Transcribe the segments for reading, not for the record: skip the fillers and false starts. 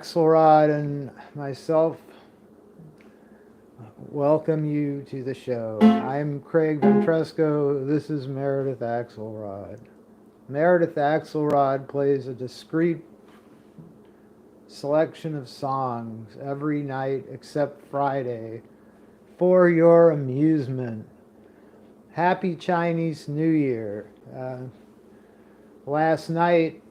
Axelrod and myself welcome you to the show. I'm Craig Ventresco. This is Meredith Axelrod. Meredith Axelrod plays a discrete selection of songs every night except Friday for your amusement. Happy Chinese New Year. Last night,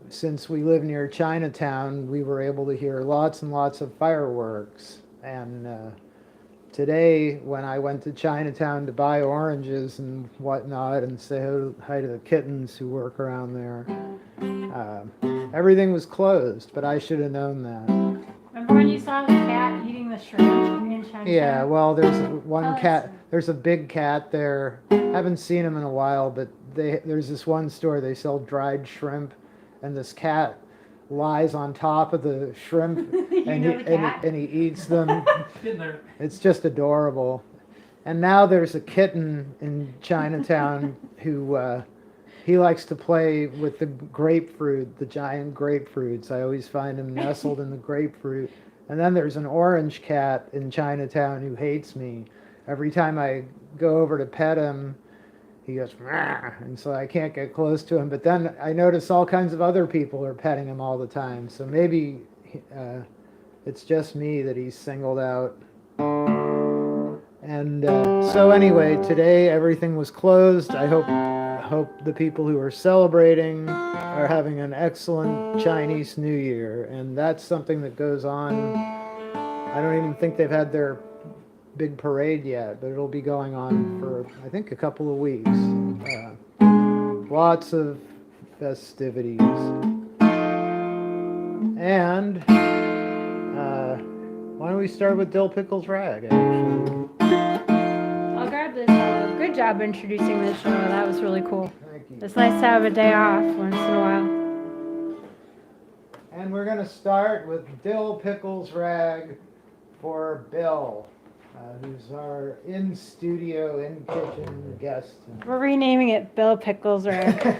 since we live near Chinatown, we were able to hear lots and lots of fireworks. And today, when I went to Chinatown to buy oranges and whatnot and say hi to the kittens who work around there, everything was closed, but I should have known that. Remember when you saw the cat eating the shrimp in Chinatown? Yeah, well, there's one cat. There's a big cat there. Haven't seen him in a while, but there's this one store, they sell dried shrimp. And this cat lies on top of the shrimp and he eats them. It's just adorable. And now there's a kitten in Chinatown who he likes to play with the grapefruit, the giant grapefruits. I always find him nestled in the grapefruit. And then there's an orange cat in Chinatown who hates me. Every time I go over to pet him, he goes, "Rah," and so I can't get close to him. But then I notice all kinds of other people are petting him all the time. So maybe it's just me that he's singled out. And so anyway, today everything was closed. I hope the people who are celebrating are having an excellent Chinese New Year. And that's something that goes on. I don't even think they've had their big parade yet, but it'll be going on for, I think, a couple of weeks. Lots of festivities. And why don't we start with Dill Pickles Rag, actually? I'll grab this. Good job introducing this show. That was really cool. Thank you. It's nice to have a day off once in a while. And we're going to start with Dill Pickles Rag for Bill, who's our in-studio, in-kitchen guest. We're renaming it Bill Pickles Rag.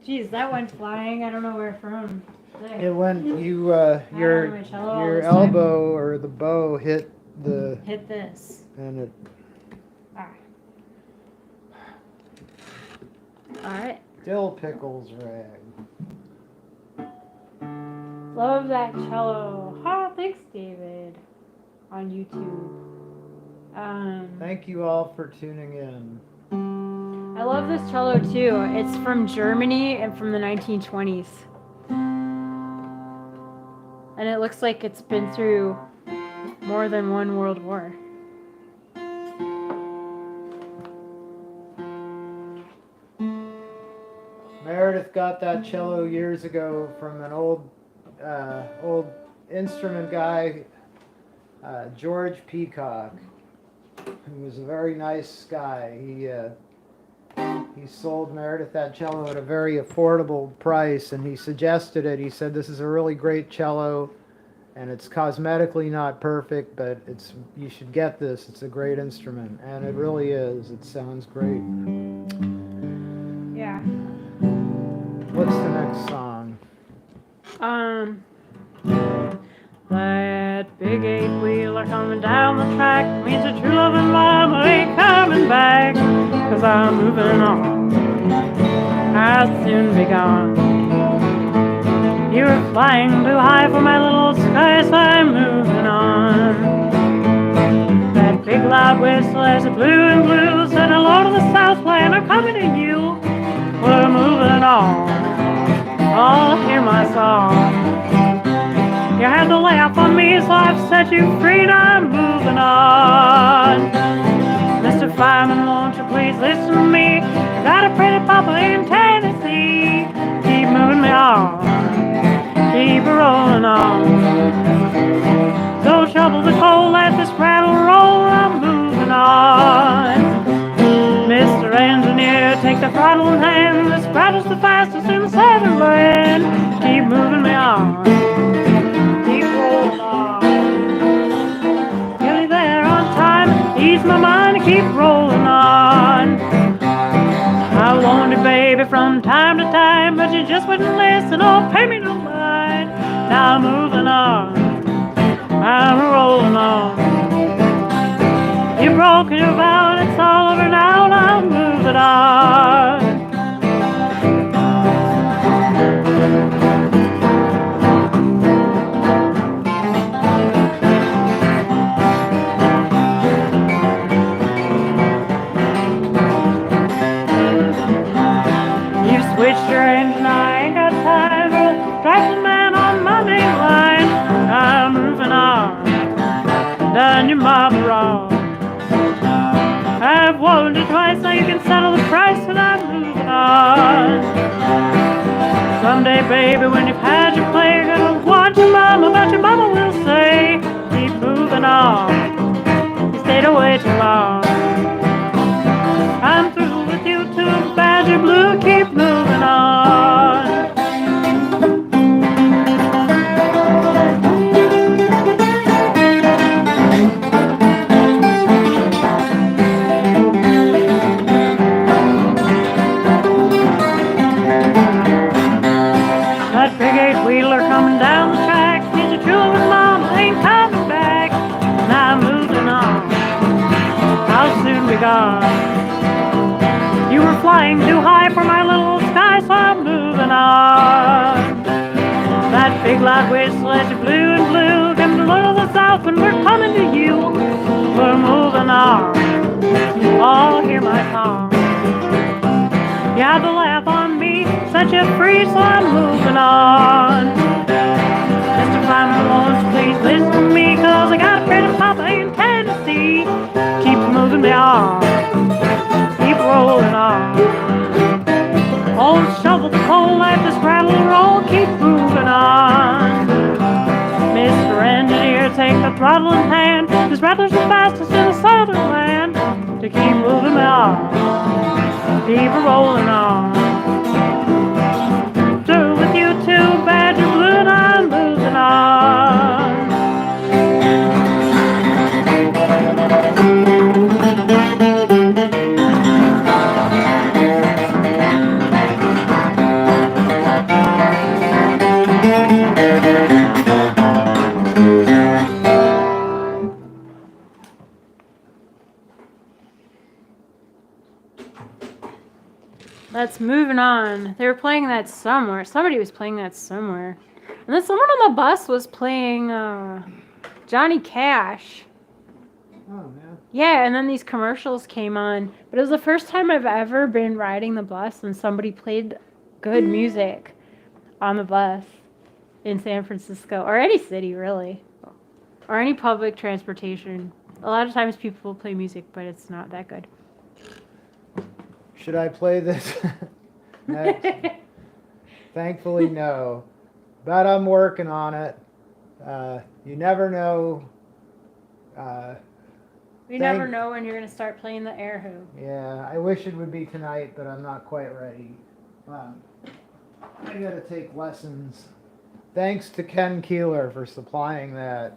Jeez, that went flying. I don't know where from. It went, your my cello all your this time. elbow or the bow hit the, Hit this. and it, Ah. Alright. dill pickles rag. Love that cello. Oh, thanks, David. On YouTube. Thank you all for tuning in. I love this cello too. It's from Germany and from the 1920s. And it looks like it's been through more than one world war. Meredith got that cello years ago from an old instrument guy, George Peacock, who was a very nice guy. He sold Meredith that cello at a very affordable price, and he suggested it. He said, "This is a really great cello, and it's cosmetically not perfect, but you should get this. It's a great instrument," and it really is. It sounds great. Yeah. What's the next song? That big 8-wheeler coming down the track means that true love and mama ain't coming back. 'Cause I'm moving on. I'll soon be gone. You were flying too high for my little sky, so I'm moving on. That big loud whistle as it blew and blew said hello to the Southland, I'm coming to you. We're moving on. All hear my song. You had to laugh on me, so I've set you free. Now I'm moving on. Mr. Fireman, won't you please listen to me? Got a pretty papa in Tennessee. Keep moving me on. Keep rolling on. Don't shovel the coal, let this rattle roll. I'm moving on. Mr. Engineer, take the throttle in hand. This rattle's the fastest in the southern land. Keep moving me on. Keep rolling on. Get me there on time. Ease my mind and keep rolling on. I warned you, baby, from time to time, but you just wouldn't listen or pay me no mind. Now I'm moving on. I'm rolling on. You've broken your vow and it's all over now. I'm moving on. You've switched your engine, I ain't got time for tracking man on my main line. I'm moving on. Done your mama wrong. I've warned you twice, now you can settle the price, and I'm moving on. Someday, baby, when you've had your play, you're gonna want your mama, but your mama will say, keep moving on. You stayed away too long. I'm through with you too, Badger Blue, keep moving on. That big 8-wheeler coming down the track means your true and mama ain't coming back. Now I'm moving on. I'll soon be gone. You were flying too high for my little sky, so I'm moving on. That big loud whistle as you blew and blew came to look the south when we're coming to you. We're moving on. All hear my song. You had to laugh on me, set you free, so I'm moving on. Mr. Fireman, won't you please listen to me, 'cause I got a pretty papa in Tennessee. Keep moving me on. Keep rolling on. Oh, shovel the coal, let this rattle roll. Keep moving on. Mr. Engineer, take the throttle in hand. This rattler's the fastest in the southern land. To keep moving me on. Keep rolling on. Through with you too, Badger Blue, and I'm moving on. moving on. They were playing that somewhere. Somebody was playing that somewhere. And then someone on the bus was playing Johnny Cash. Oh, man. Yeah, and then these commercials came on. But it was the first time I've ever been riding the bus and somebody played good music on the bus in San Francisco. Or any city, really. Or any public transportation. A lot of times people will play music, but it's not that good. Should I play this next? Thankfully, no. But I'm working on it. You never know. You never know when you're going to start playing the air hoop. Yeah, I wish it would be tonight, but I'm not quite ready. I gotta take lessons. Thanks to Ken Keeler for supplying that.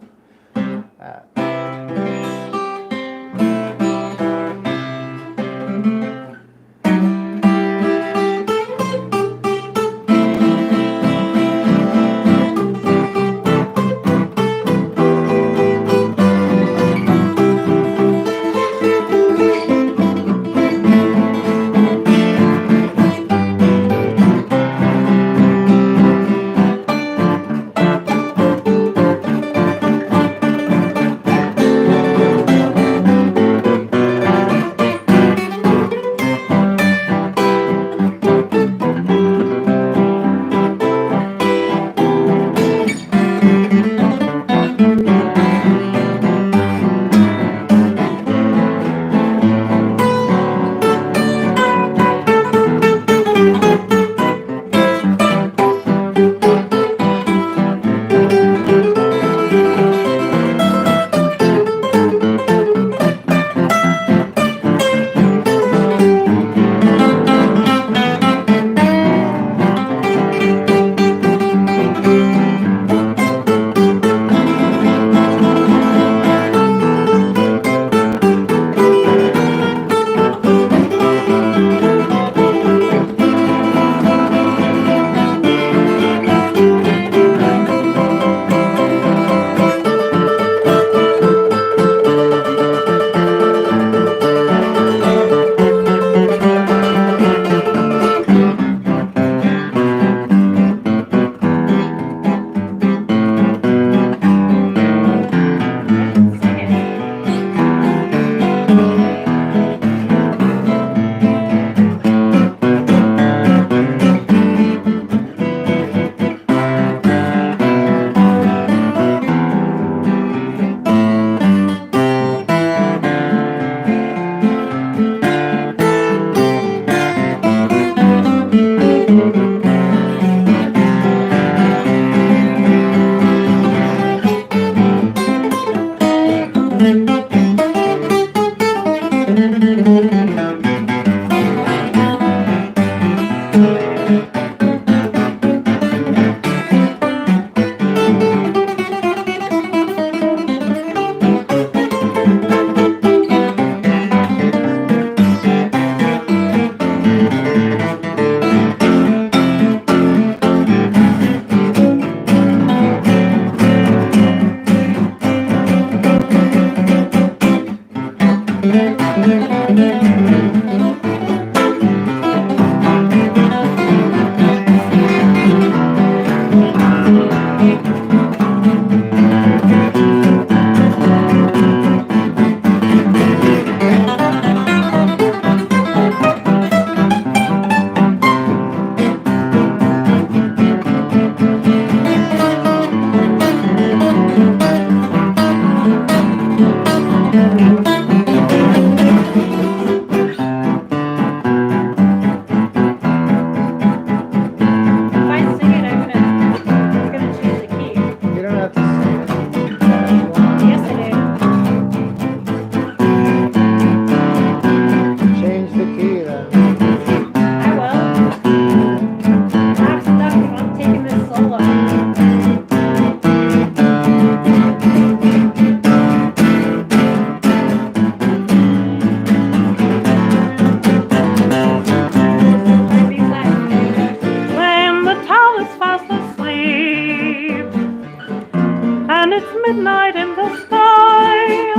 midnight in the sky.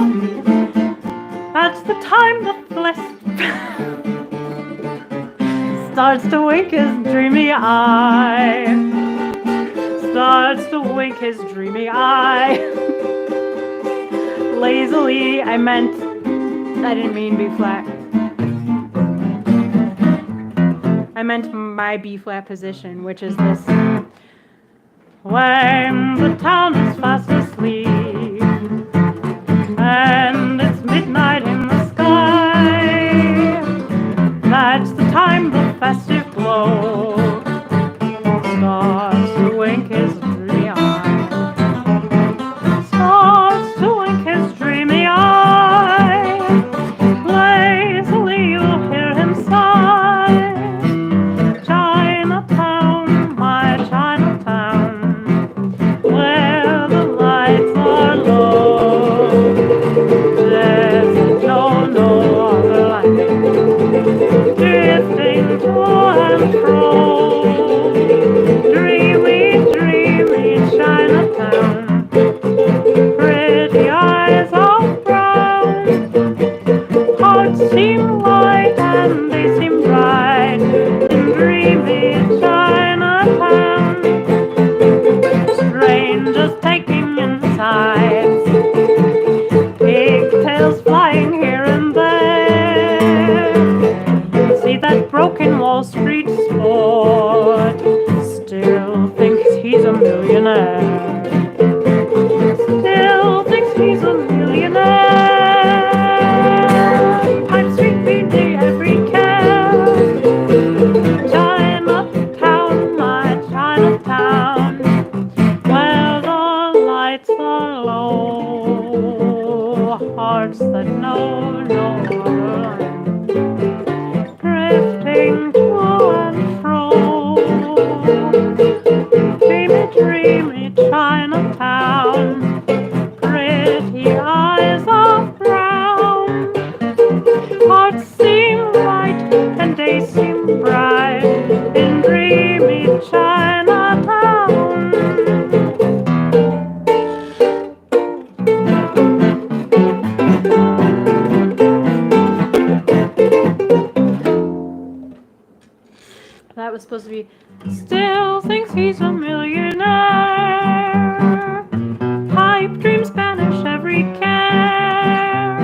That's the time the blessed starts to wink his dreamy eye. Starts to wink his dreamy eye. Lazily, I didn't mean B flat. I meant my B flat position, which is this. When the town is fast asleep and it's midnight in the sky, that's the time the festive glow starts to wink his dreamy eye. Starts to wink his dreamy eye. Lazily you'll hear him sigh. Chinatown, my Chinatown, where the lights are low. There's no other light, drifting to and fro. Dreamy, dreamy Chinatown, pretty eyes of brown. Hearts seem light and they seem bright in dreamy Chinatown. Strangers taking in sights, pigtails flying here and there. See that broken Wall Street sport, still thinks he's a millionaire. Still thinks he's a millionaire. Pipes repeating every care. Chinatown, my Chinatown, where the lights are low. Hearts that know no other land, drifting to and fro. Dreamy, dreamy Chinatown, pretty eyes of brown. Hearts seem light and days seem bright in dreamy Chinatown. That was supposed to be still thinks he's a millionaire. Pipe dreams banish every care.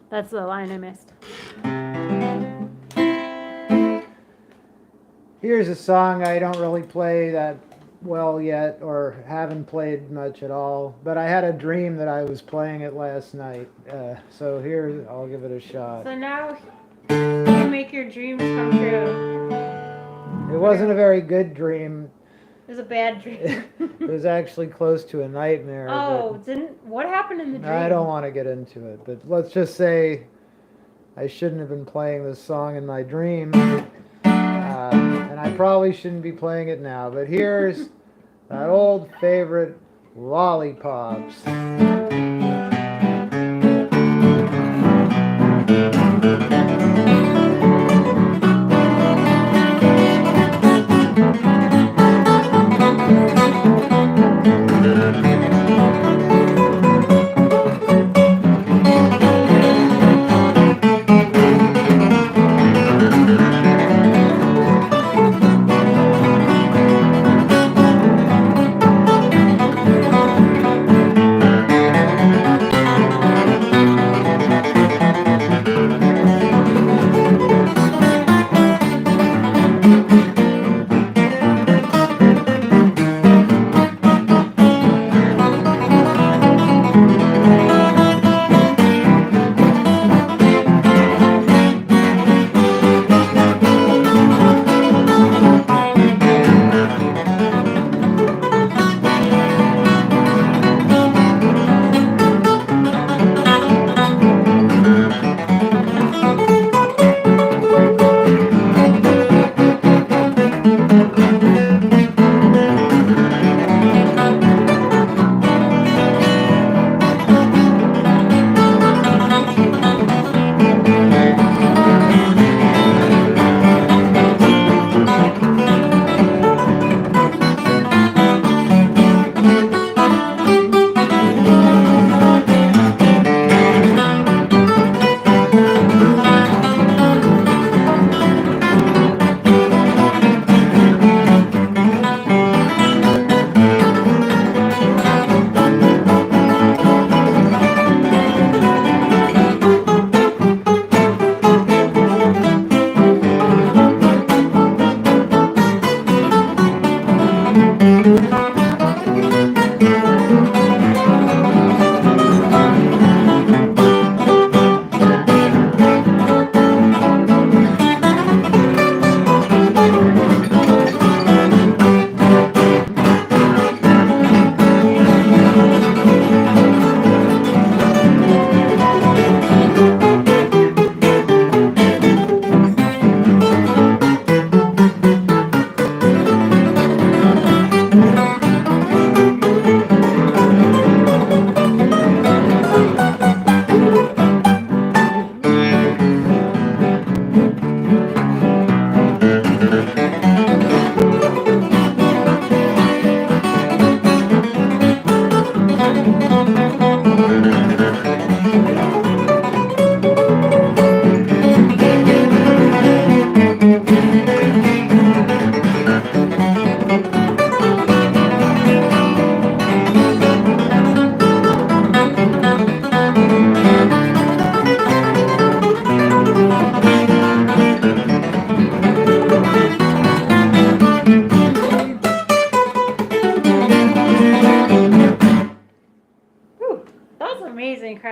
That's the line I missed. Here's a song I don't really play that well yet, or haven't played much at all, but I had a dream that I was playing it last night. So here, I'll give it a shot. So now you make your dreams come true. It wasn't a very good dream. It was a bad dream. It was actually close to a nightmare. What happened in the dream? I don't want to get into it, but let's just say I shouldn't have been playing this song in my dream, and I probably shouldn't be playing it now, but here's that old favorite, Lollipops.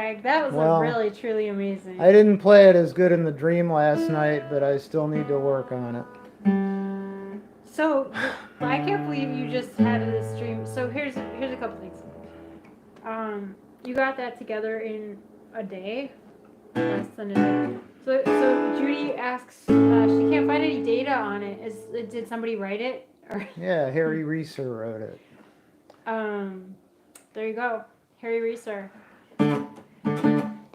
Greg. That was Well, really, truly amazing. I didn't play it as good in the dream last night, but I still need to work on it. So, I can't believe you just had this dream. So here's a couple things. You got that together in a day, less than a day. So Judy asks, she can't find any data on it. Did somebody write it? Or Yeah, Harry Reeser wrote it. there you go, Harry Reeser.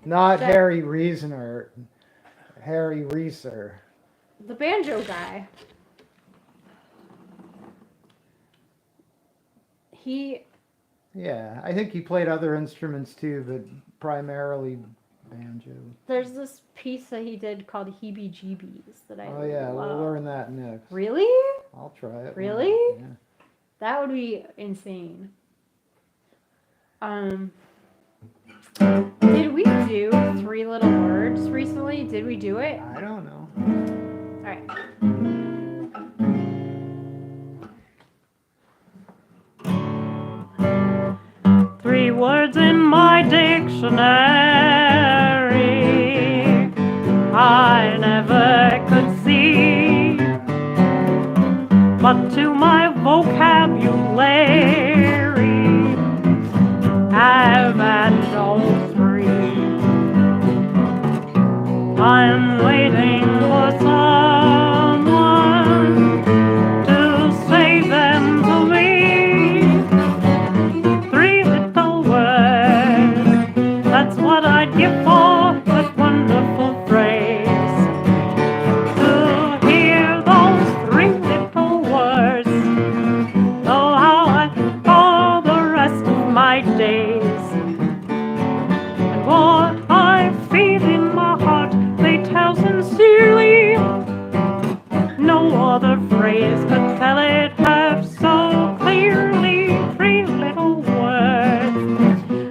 Not That- Harry Reasoner. Harry Reeser. The banjo guy. Yeah, I think he played other instruments too, but primarily banjo. There's this piece that he did called Heebie Jeebies that I Oh yeah, love. we'll learn that next. Really? I'll try it. Really? Yeah. That would be insane. Did we do 3 Little Words recently? Did we do it? I don't know. Alright. Three words in my dictionary I never could see, but to my vocabulary I've added all 3. I'm waiting for someone to say them to me. 3 little words, that's what I'd give for that wonderful phrase. To hear those 3 little words, oh how I all the rest of my days. And what I feel in my heart, they tell sincerely. No other phrase could tell it half so clearly. 3 little words,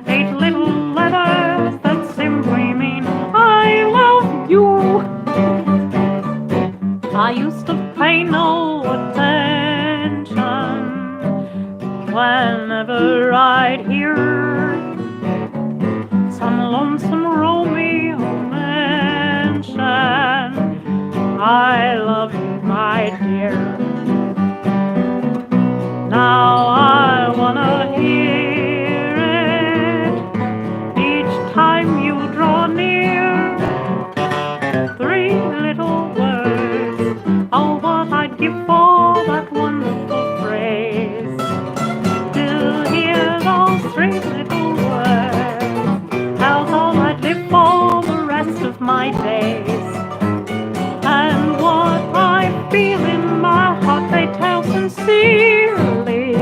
8 little letters that simply mean I love you. I used to pay no attention whenever I'd hear some lonesome Romeo mention I love you, my dear. Now I wanna hear it each time you draw near. 3 little words, oh what I'd give for that wonderful phrase. To hear those 3 little words, that's all I'd live for the rest of my days. And what I feel in my heart, they tell sincerely.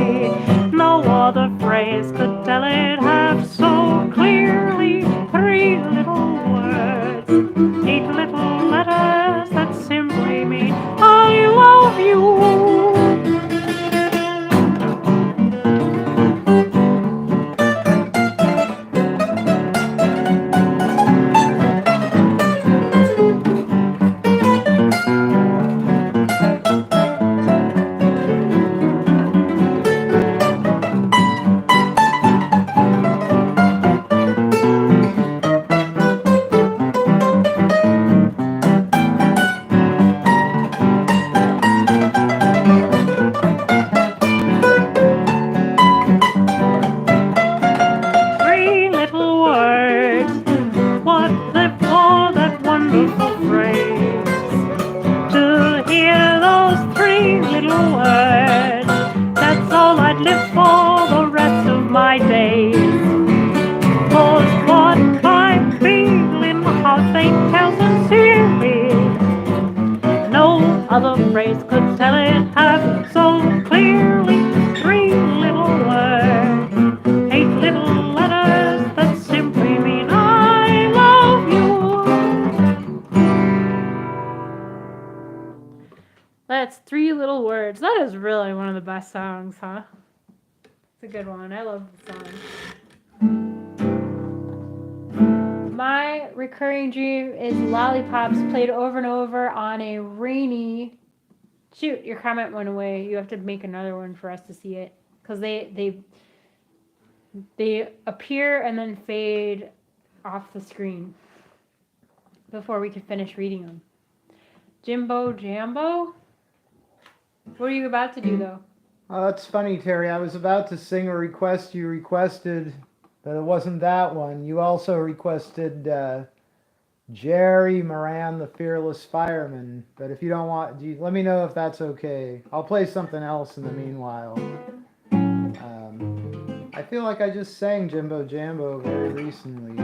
No other phrase could tell it half so clearly. 3 little words, 8 little letters that simply mean I love you. Other phrase could tell it half so clearly. 3 little words, 8 little letters that simply mean I love you. That's 3 little words. That is really one of the best songs, huh? It's a good one. I love the song. My recurring dream is lollipops played over and over on a rainy... Shoot, your comment went away. You have to make another one for us to see it. Because they appear and then fade off the screen before we could finish reading them. Jimbo Jambo? What are you about to do, though? Oh, that's funny, Terry. I was about to sing a request you requested, but it wasn't that one. You also requested Jerry Moran, the Fearless Fireman. But if you don't want, let me know if that's okay. I'll play something else in the meanwhile. I feel like I just sang Jimbo Jambo very recently.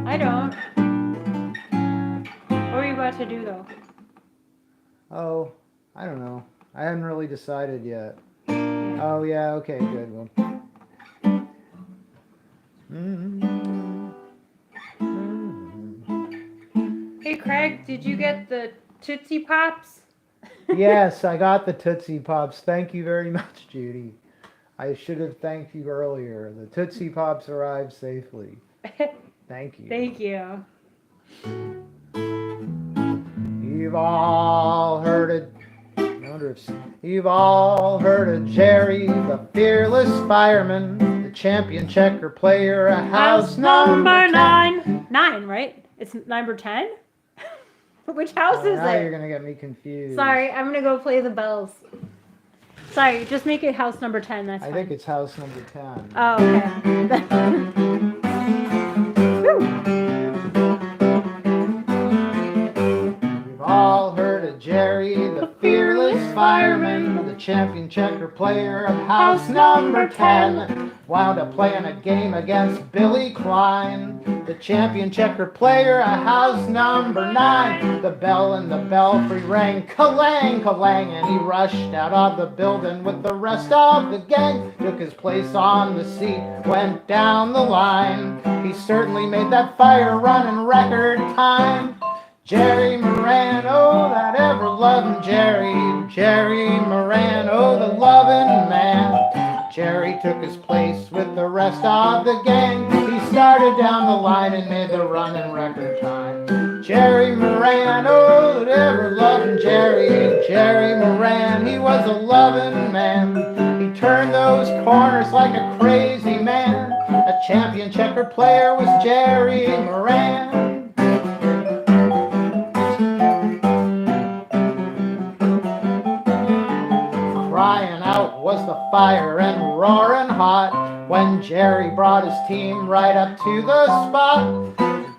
I don't. What are you about to do, though? Oh, I don't know. I hadn't really decided yet. Oh, yeah, okay, good. Well. Hey, Craig, did you get the Tootsie Pops? Yes, I got the Tootsie Pops. Thank you very much, Judy. I should have thanked you earlier. The Tootsie Pops arrived safely. Thank you. Thank you. You've all heard it. You've all heard of Jerry, the fearless fireman, the champion checker player, a house number 9. 9, right? It's number 10? Which house is now it? You're going to get me confused. Sorry, I'm going to go play the bells. Sorry, just make it house number 10. That's fine. I think it's house number 10. Oh, okay. You've all heard of Jerry, the fearless fireman, the champion checker player of house number 10. Wound up playing a game against Billy Klein, the champion checker player of house number 9. The bell in the belfry rang, ka-lang, ka-lang, and he rushed out of the building with the rest of the gang. Took his place on the seat, went down the line. He certainly made that fire run in record time. Jerry Moran, oh, that ever-loving Jerry. Jerry Moran, oh, the loving man. Jerry took his place with the rest of the gang. He started down the line and made the run in record time. Jerry Moran, oh, that ever-loving Jerry. Jerry Moran, he was a loving man. He turned those corners like a crazy man. A champion checker player was Jerry Moran. Crying out was the fire and roaring hot when Jerry brought his team right up to the spot.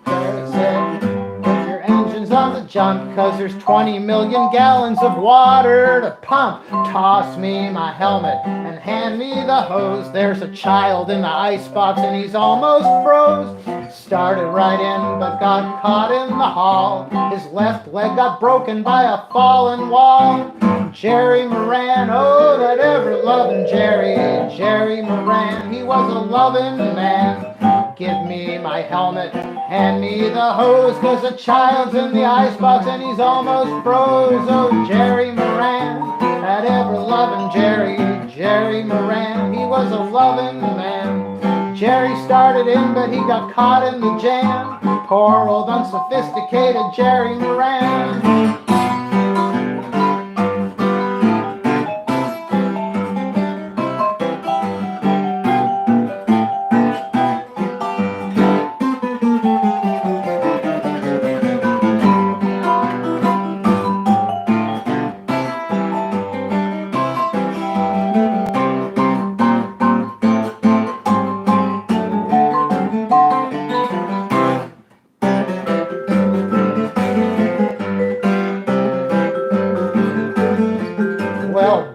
Jerry said, put your engines on the jump, 'cause there's 20 million gallons of water to pump. Toss me my helmet and hand me the hose. There's a child in the icebox and he's almost froze. Started right in but got caught in the hall. His left leg got broken by a fallen wall. Jerry Moran, oh, that ever-loving Jerry. Jerry Moran, he was a loving man. Give me my helmet, hand me the hose, 'cause a child's in the icebox and he's almost froze. Oh, Jerry Moran, that ever-loving Jerry. Jerry Moran, he was a loving man. Jerry started in, but he got caught in the jam. Poor old unsophisticated Jerry Moran.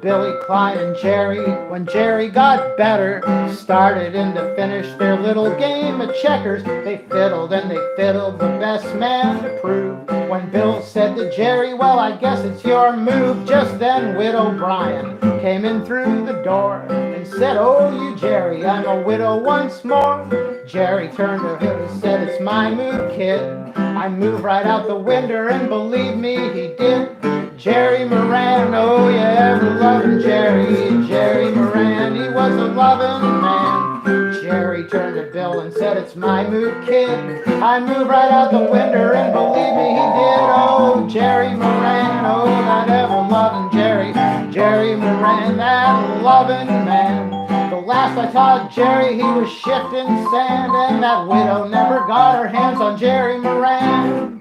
Billy Klein and Jerry, when Jerry got better, started in to finish their little game of checkers. They fiddled and they fiddled, the best man to prove. When Bill said to Jerry, well, I guess it's your move. Just then Widow Bryan came in through the door and said, oh, you Jerry, I'm a widow once more. Jerry turned to her and said, it's my move, kid. I moved right out the window and believe me, he did. Jerry Moran, oh yeah, ever-loving Jerry. Jerry Moran, he was a loving man. Jerry turned to Bill and said, it's my move, kid. I moved right out the window and believe me, he did. Oh, Jerry Moran, oh, that ever-loving Jerry. Jerry Moran, that loving man. The But last I saw Jerry, he was shifting sand, and that widow never got her hands on Jerry Moran.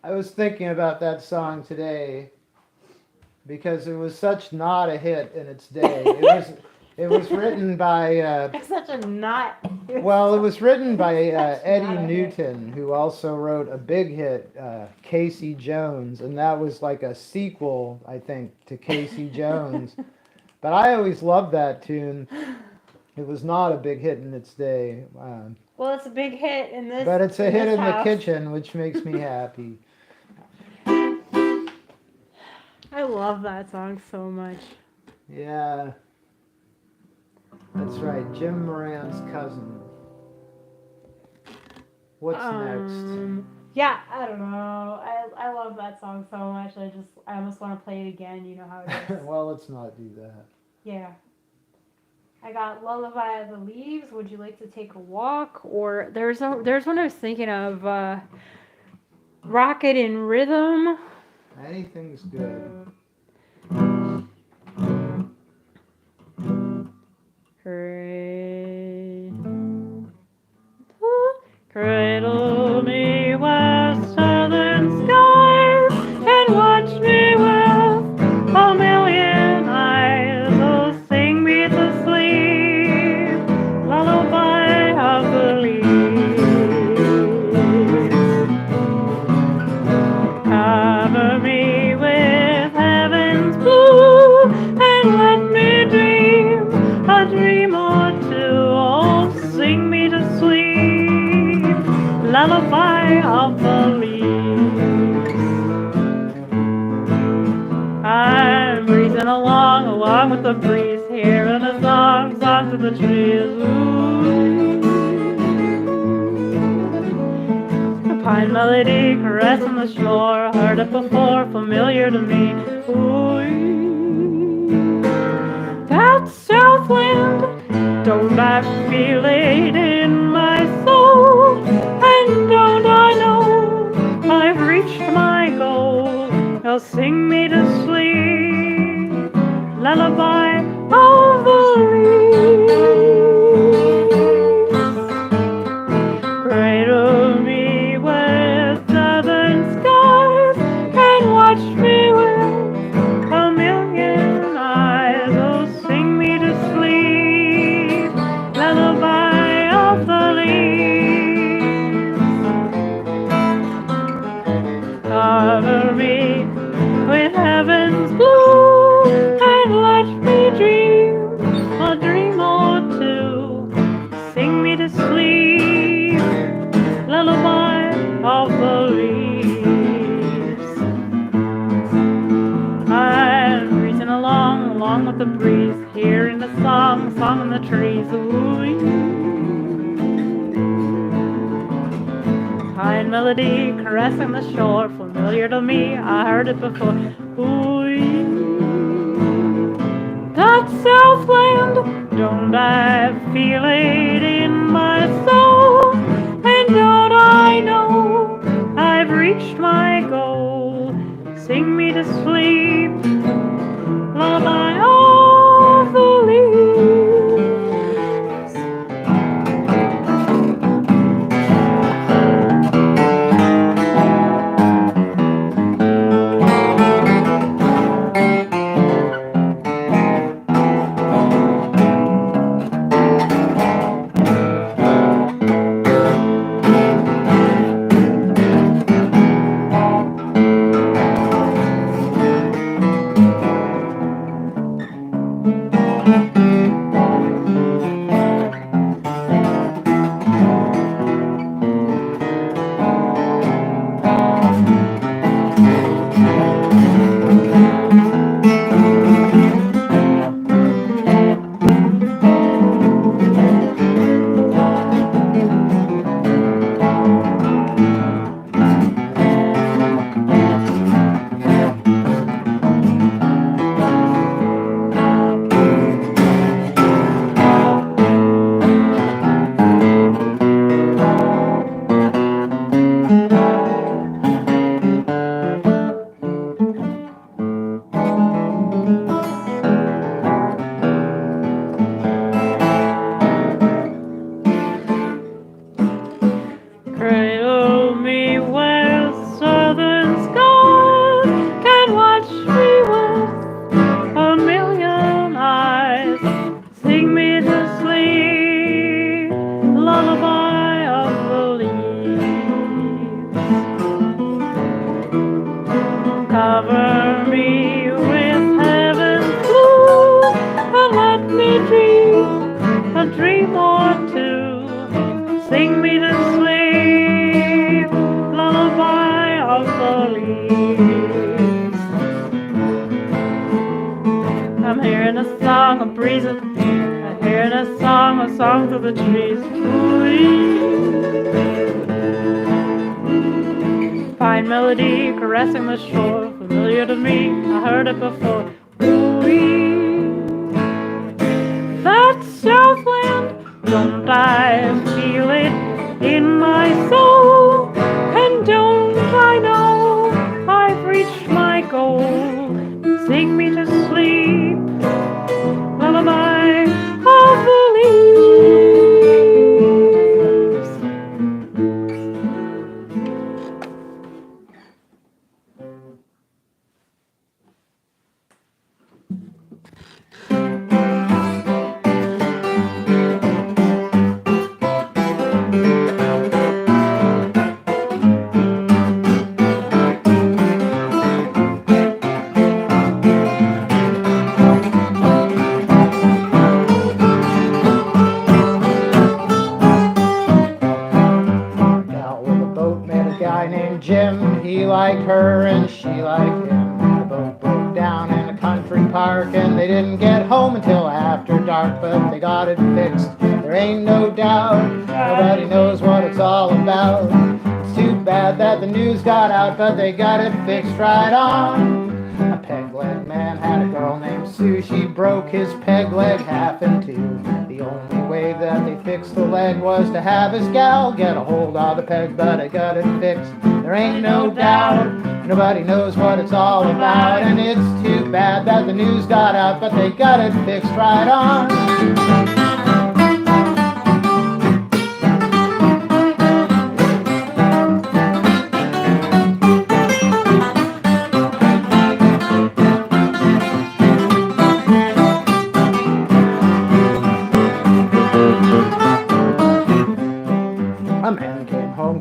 I was thinking about that song today because it was such not a hit in its day. It was written by It's such a not. well, it was written by Eddie Newton, who also wrote a big hit, Casey Jones, and that was like a sequel, I think, to Casey Jones. But I always loved that tune. It was not a big hit in its day, Well, it's a big hit in this. but it's a hit in the house. kitchen, which makes me happy. I love that song so much. Yeah, that's right, Jim Moran's cousin. What's next? Yeah, I don't know. I love that song so much. I almost want to play it again. You know how it is. Well, let's not do that. Yeah. I got Lullaby of the Leaves. Would you like to take a walk? Or there's one I was thinking of. Rocket in Rhythm. Anything's good. Cradle me with southern skies and watch me with a million eyes. Oh, sing me to sleep, lullaby of the leaves. Cover me with heaven's blue and let me dream a dream or two. Oh, sing me to sleep, lullaby of the leaves. I'm breezing along with the breeze, hearing the songs of the trees. Ooh. A pine melody caressing the shore, heard it before, familiar to me. Ooh. That Southland, don't I feel it in my soul? And don't I know I've reached my goal? Now sing me to sleep, lullaby of the leaves. Cradle me with southern skies and watch me with a million eyes. Oh, sing me to sleep, lullaby of the leaves. Cover me with heaven's blue and let me dream a dream or two. Sing me to sleep, lullaby of the leaves. I'm breezing along with the breeze, hearing the song in the trees. Ooh. Pine melody caressing the shore, familiar to me, I heard it before. Ooh. That Southland, don't I feel it in my soul? And don't I know I've reached my goal? Sing me to sleep, lullaby of the leaves. me where southern skies can watch me with a million eyes. Sing me to sleep, lullaby of the leaves. Cover me with heaven's blue and let me dream a dream or two. Sing me to sleep, lullaby of the leaves. I'm hearing a song, a breezing. I'm hearing a song through the trees. Ooh-wee. Fine melody caressing the shore, familiar to me, I heard it before. Ooh-wee. That Southland, don't I feel it in my soul? And don't I know I've reached my goal? Sing me to sleep, lullaby of the leaves. Jim, he liked her and she liked him. The boat broke down in a country park and they didn't get home until after dark, but they got it fixed, there ain't no doubt. Nobody knows what it's all about. It's too bad that the news got out, but they got it fixed right on. A peg-leg man had a girl named Sue. She broke his peg leg half in two. The only way that they fixed the leg was to have his gal get a hold of the peg, but I got it fixed, there ain't no doubt. Nobody knows what it's all about, and it's too bad that the news got out, but they got it fixed right on.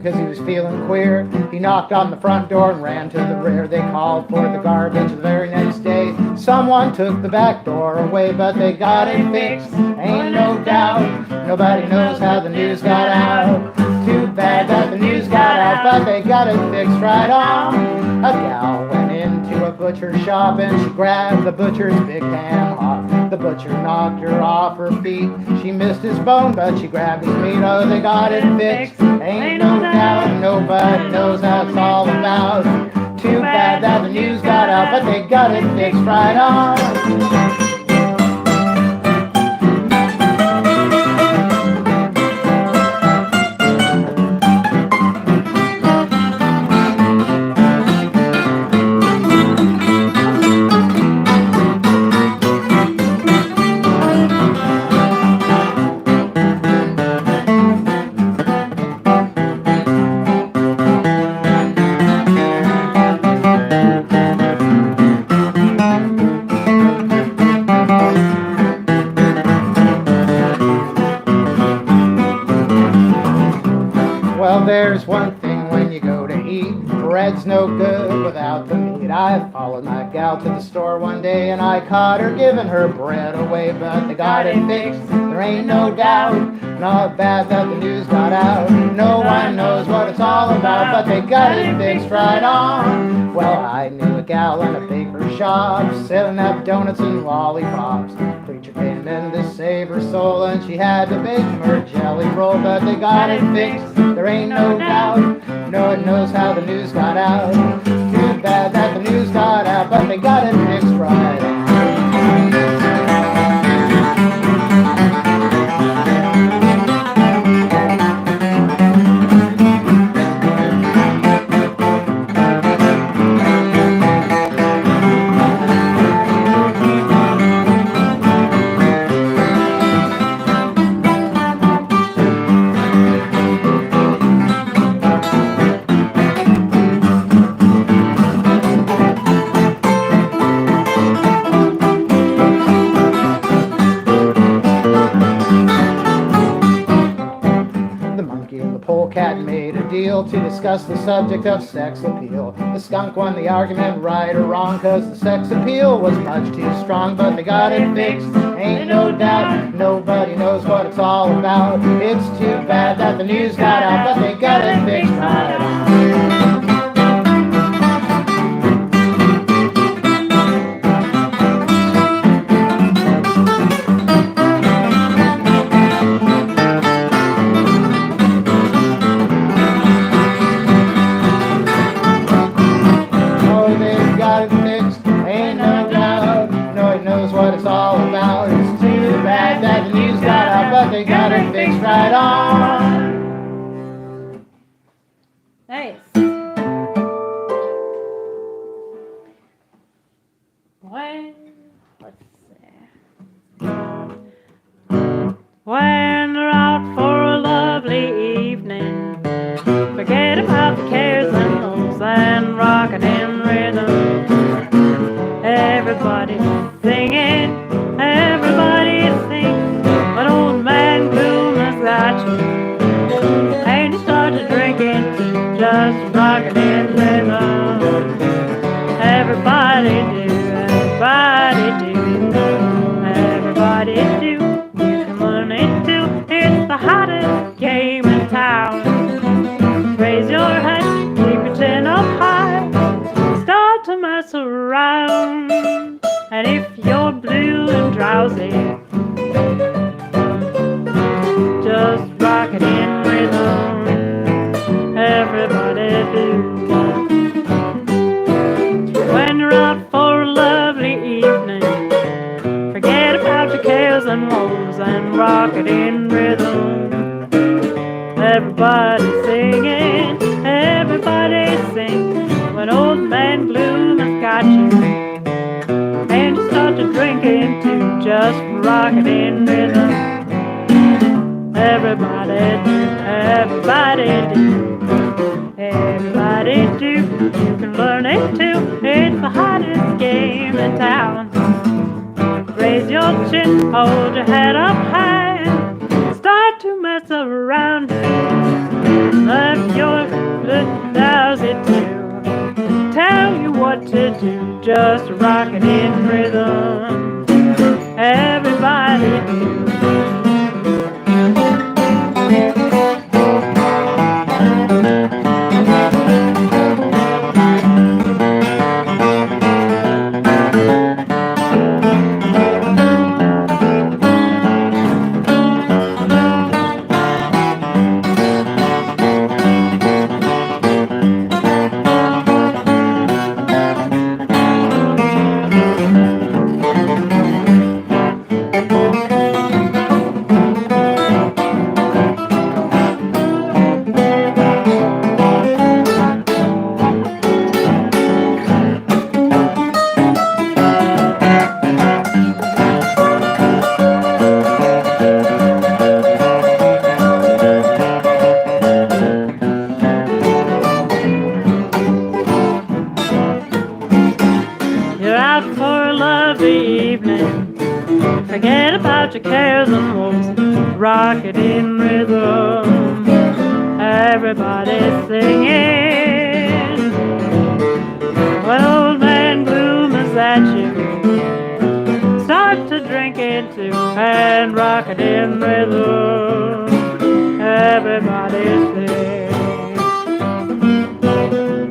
Because he was feeling queer, he knocked on the front door and ran to the rear. They called for the garbage the very next day. Someone took the back door away, but they got it fixed, ain't no doubt. Nobody knows how the news got out. Too bad that the news got out, but they got it fixed right on. A gal went into a butcher shop and she grabbed the butcher's big ham hock. The butcher knocked her off her feet. She missed his bone, but she grabbed his meat. Oh, they got it fixed, ain't no doubt. Nobody knows how it's all about. Too bad that the news got out, but they got it fixed right on. Well, there's one thing when you go to eat, bread's no good without the meat. I followed my gal to the store one day and I caught her giving her bread away, but they got it fixed, there ain't no doubt. Not bad that the news got out. No one knows what it's all about, but they got it fixed right on. Well, I knew a gal in a baker's shop selling up donuts and lollipops. Preacher came in to save her soul and she had to bake her jelly roll, but they got it fixed, there ain't no doubt. No one knows how the news got out. Too bad that the news got out, but they got it fixed right on. discuss the subject of sex appeal. The skunk won the argument, right or wrong, 'cause the sex appeal was much too strong. But they got it fixed, ain't no doubt. Nobody knows what it's all about. It's too bad that the news got out, but they got it fixed right on. They got it fixed right on. Nice. Let's see. When they're out for a lovely evening, forget about the cares and woes and rockin' in rhythm. Everybody's singing, everybody's singing, but old man Gloom has got you. And you started drinking, just rockin' in rhythm. Everybody do, everybody do, everybody do. You can learn it too. It's the hottest game in town. Raise your head, keep your chin up high, start to mess around. And if you're blue and drowsy, just rock it in rhythm. Everybody do. When you're out for a lovely evening, forget about your cares and woes and rock it in rhythm. Everybody singing, everybody sing. When old man Gloom has got you, and you start to drinking too, just rock it in rhythm. Everybody do, everybody do, everybody do. You can learn it too. It's the hottest game in town. Raise your chin, hold your head up high, start to mess around. Let your good lousy too tell you what to do. Just rock it in rhythm. Everybody do. Forget about your cares and woes, rock it in rhythm. Everybody's singing. When old man Gloom is at you, start to drink it too and rock it in rhythm. Everybody sing.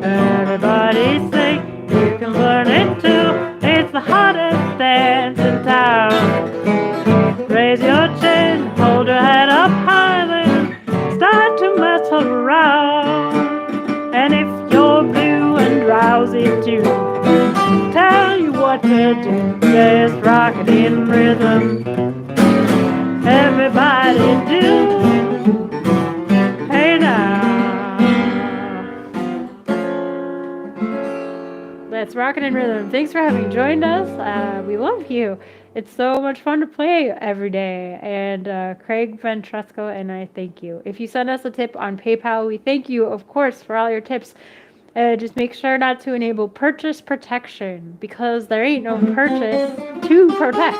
Everybody sing. You can learn it too. It's the hottest dance in town. Raise your chin, hold your head up high, then start to mess around. And if you're blue and drowsy too, tell you what to do. Just rock it in rhythm. Everybody do. Hey now. Let's rock it in rhythm. Thanks for having joined us. We love you. It's so much fun to play every day. And Craig Ventresco and I thank you. If you send us a tip on PayPal, we thank you, of course, for all your tips. Just make sure not to enable purchase protection, because there ain't no purchase to protect.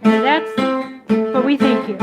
And that's what we thank you.